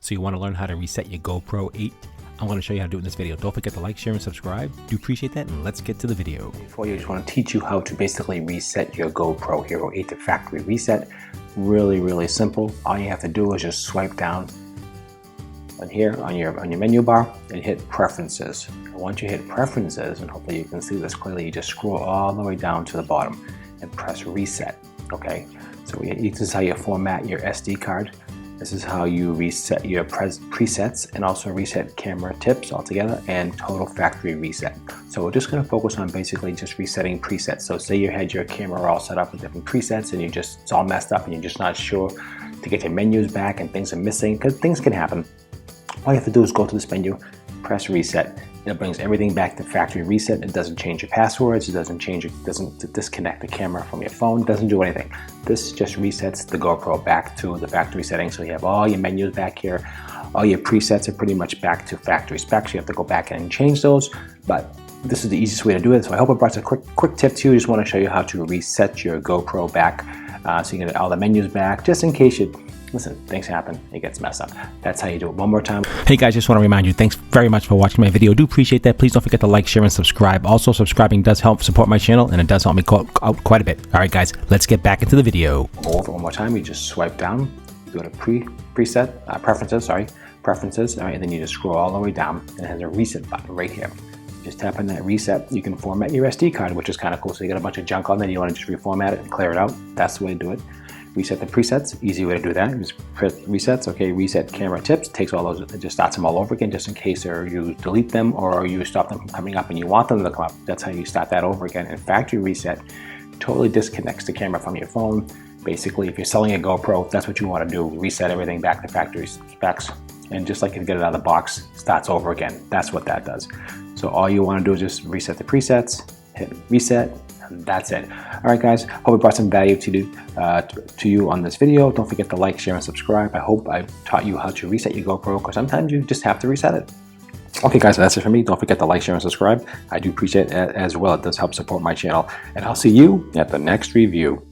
So you want to learn how to reset your GoPro 8? I'm going to show you how to do it in this video. Don't forget to like, share, and subscribe. Do appreciate that, and let's get to the video. Before you, I just want to teach you how to basically reset your GoPro Hero 8 to factory reset. Really simple. All you have to do is just swipe down on here on your menu bar and hit Preferences. And once you hit Preferences, and hopefully you can see this clearly, you just scroll all the way down to the bottom and press Reset. Okay, so this is how you format your SD card. This is how you reset your presets and also reset camera tips altogether and total factory reset. So we're just going to focus on basically just resetting presets. So say you had your camera all set up with different presets and it's all messed up and you're just not sure to get your menus back and things are missing, because things can happen. All you have to do is go to this menu, press reset. It brings everything back to factory reset. It doesn't change your passwords. It doesn't disconnect the camera from your phone. It doesn't do anything. This just resets the GoPro back to the factory settings. So you have all your menus back here. All your presets are pretty much back to factory specs. You have to go back and change those, but this is the easiest way to do it. So I hope it brought a quick tip to you. I just want to show you how to reset your GoPro back so you can get all the menus back, just in case listen, things happen, it gets messed up. That's how you do it. One more time. Hey guys, just want to remind you, thanks very much for watching my video. Do appreciate that. Please don't forget to like, share, and subscribe. Also, subscribing does help support my channel, and it does help me out quite a bit. All right, guys, let's get back into the video. Go over one more time. You just swipe down, go to preferences. All right, and then you just scroll all the way down, and it has a reset button right here. Just tap on that reset. You can format your SD card, which is kind of cool. So you got a bunch of junk on there, you want to just reformat it and clear it out. That's the way to do it. Reset the presets, easy way to do that. Just press resets, okay, reset camera tips, takes all those, it just starts them all over again, just in case you delete them or you stop them from coming up and you want them to come up. That's how you start that over again. And factory reset totally disconnects the camera from your phone. Basically, if you're selling a GoPro, that's what you want to do, reset everything back to factory specs. And just like you get it out of the box, starts over again. That's what that does. So all you want to do is just reset the presets, hit reset, and that's it. All right, guys, hope it brought some value to you on this video. Don't forget to like, share, and subscribe. I hope I taught you how to reset your GoPro, because sometimes you just have to reset it. Okay, guys, so that's it for me. Don't forget to like, share, and subscribe. I do appreciate it as well. It does help support my channel. And I'll see you at the next review.